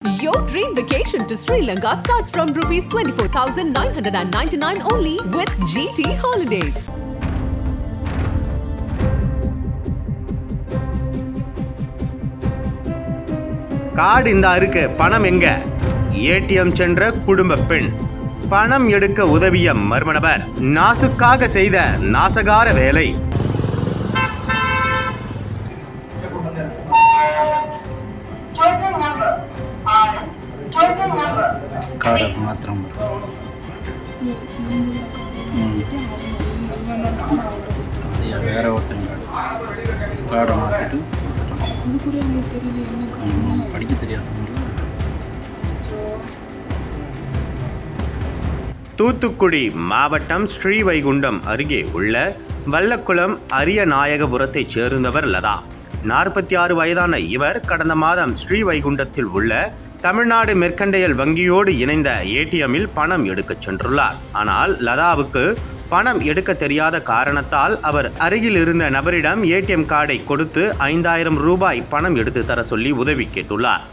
Your dream vacation to Sri Lanka starts from rupees 24,999 only with GT Holidays. Card இந்தா இருக்கு, பணம் எங்க? ATM சென்ற குடும்ப பெண். பணம் எடுக்க உதவிய மர்ம நபர் நாசுக்காக செய்த நாசகார வேலை. கார்டு மாத்திரம் வேற ஒருத்தங்க கார்டை மாற்றிட்டு அது கூட அவங்களுக்கு தெரியல என்ன காரணம் படிக்க தெரியாதவங்கள. தூத்துக்குடி மாவட்டம் ஸ்ரீவைகுண்டம் அருகே உள்ள வல்லக்குளம் அரியநாயகபுரத்தைச் சேர்ந்தவர் லதா. 46 வயதான இவர் கடந்த மாதம் ஸ்ரீவைகுண்டத்தில் உள்ள தமிழ்நாடு மெர்கண்டையல் வங்கியோடு இணைந்த ஏடிஎம்மில் பணம் எடுக்கச் சென்றுள்ளார். ஆனால் லதாவுக்கு பணம் எடுக்க தெரியாத காரணத்தால் அவர் அருகில் இருந்த நபரிடம் ஏடிஎம் கார்டை கொடுத்து 5000 ரூபாய் பணம் எடுத்து தர சொல்லி உதவி கேட்டுள்ளார்.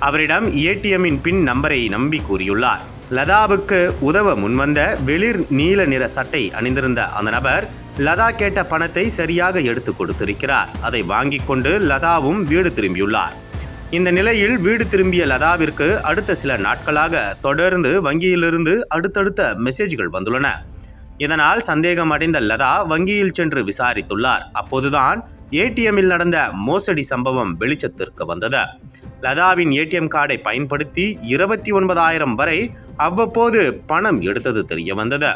அவரிடம் ஏடிஎம்மின் பின் நம்பரை நம்பி கூறியுள்ளார். லதாவுக்கு உதவ முன்வந்த வெளிர் நீல நிற சட்டை அணிந்திருந்த அந்த நபர் லதா கேட்ட பணத்தை சரியாக எடுத்து கொடுத்திருக்கிறார். அதை வாங்கி கொண்டு லதாவும் வீடு திரும்பியுள்ளார். இந்த நிலையில் வீடு திரும்பிய லதாவிற்கு அடுத்த சில நாட்களாக தொடர்ந்து வங்கியிலிருந்து அடுத்தடுத்த மெசேஜ்கள் வந்துள்ளன. இதனால் சந்தேகம் அடைந்த லதா வங்கியில் சென்று விசாரித்துள்ளார். அப்போதுதான் ஏடிஎம்மில் நடந்த மோசடி சம்பவம் வெளிச்சத்திற்கு வந்தது. லதாவின் ஏடிஎம் கார்டை பயன்படுத்தி 29,000 வரை அவ்வப்போது பணம் எடுத்தது தெரிய வந்தது.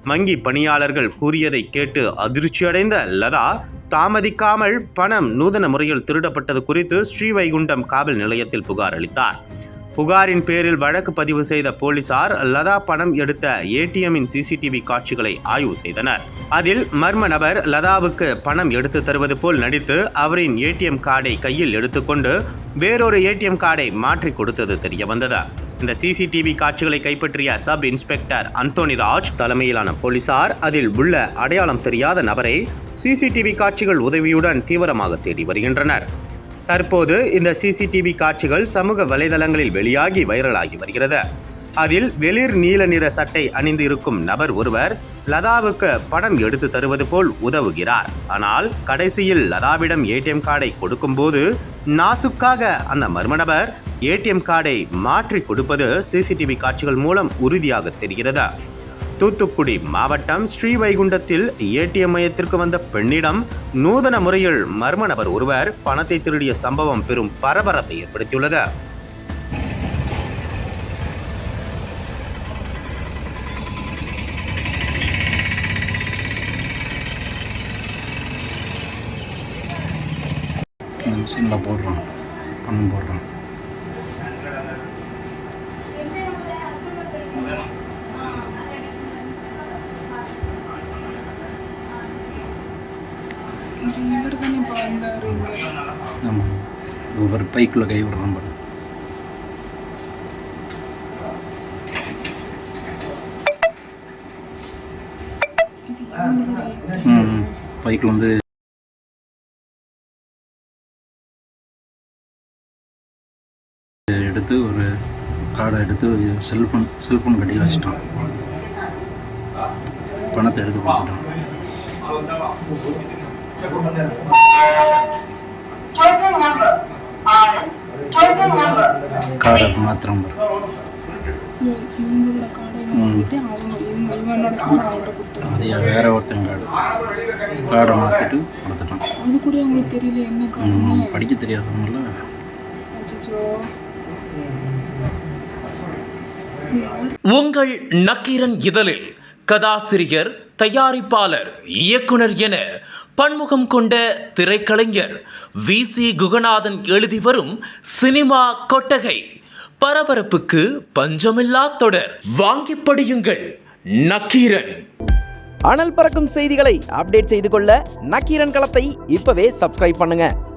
வங்கி பணியாளர்கள் கூறியதை கேட்டு அதிர்ச்சியடைந்த லதா தாமதிக்காமல் பணம் நூதன முறையில் திருடப்பட்டது குறித்து ஸ்ரீவைகுண்டம் காவல் நிலையத்தில் புகார் அளித்தார். புகாரின் பேரில் வழக்கு பதிவு செய்த போலீசார் லதா பணம் எடுத்த ஏடிஎம்மின் சிசிடிவி காட்சிகளை ஆய்வு செய்தனர். அதில் மர்ம நபர் லதாவுக்கு பணம் எடுத்து தருவது போல் நடித்து அவரின் ஏடிஎம் கார்டை கையில் எடுத்துக்கொண்டு வேறொரு ஏடிஎம் கார்டை மாற்றி கொடுத்தது தெரிய வந்தது. இந்த சிசிடிவி காட்சிகளை கைப்பற்றிய சப் இன்ஸ்பெக்டர் அந்தோனிராஜ் தலைமையிலான போலீசார் அதில் உள்ள அடையாளம் தெரியாத நபரை சிசிடிவி காட்சிகள் உதவியுடன் தீவிரமாக தேடி வருகின்றனர். தற்போது இந்த சிசிடிவி காட்சிகள் சமூக வலைதளங்களில் வெளியாகி வைரலாகி வருகிறது. அதில் வெளிர் நீல நிற சட்டை அணிந்து இருக்கும் நபர் ஒருவர் லதாவுக்கு பணம் எடுத்து தருவது போல் உதவுகிறார். ஆனால் கடைசியில் லதாவிடம் ஏடிஎம் கார்டை கொடுக்கும்போது நாசுக்காக அந்த மர்ம நபர் ஏடிஎம் கார்டை மாற்றி கொடுப்பது சிசிடிவி காட்சிகள் மூலம் உறுதியாக தெரிகிறது. தூத்துக்குடி மாவட்டம் ஸ்ரீவைகுண்டத்தில் ஏடிஎம் மையத்திற்கு வந்த பெண்ணிடம் நூதன முறையில் மர்ம நபர் ஒருவர் பணத்தை திருடிய சம்பவம் பெரும் பரபரப்பை ஏற்படுத்தியுள்ளது. மிஷினில் போடுறோம், பணம் போடுறோம். இவர் தானே இப்போ வந்தார் இங்கே. ஆமாம், ஒவ்வொரு பைக்குள்ளே கை விடுறோம் பாரு. இது இவங்களுடைய பைக்கில் வந்து எடுத்து ஒரு கார்டை எடுத்து செல்ஃபோன் கட்டியில் வச்சுட்டான். பணத்தை எடுத்து கொடுத்துட்டான். கார்டை மாத்திரம் இவங்களோட கார்டை வாங்கிட்டு இவனோட கார்டை அவர்கிட்ட கொடுத்துருவாங்க. அது வேற ஒருத்தங்க கார்டை மாற்றிட்டு கொடுத்துட்டான். அது கூட அவங்களுக்கு தெரியல என்ன காரணம் படிக்க தெரியாதவங்கள. அச்சோ. உங்கள் நக்கீரன் இதழில் கதாசிரியர், தயாரிப்பாளர், இயக்குனர் என பன்முகம் கொண்ட திரைக்கலைஞர் VC குகநாதன் எழுதி வரும் சினிமா கொட்டகை பரபரப்புக்கு பஞ்சமில்லா தொடர். வாங்கி படியுங்கள் நக்கீரன். அனல் பறக்கும் செய்திகளை அப்டேட் செய்து கொள்ள நக்கீரன் களத்தை இப்பவே சப்ஸ்கிரைப் பண்ணுங்க.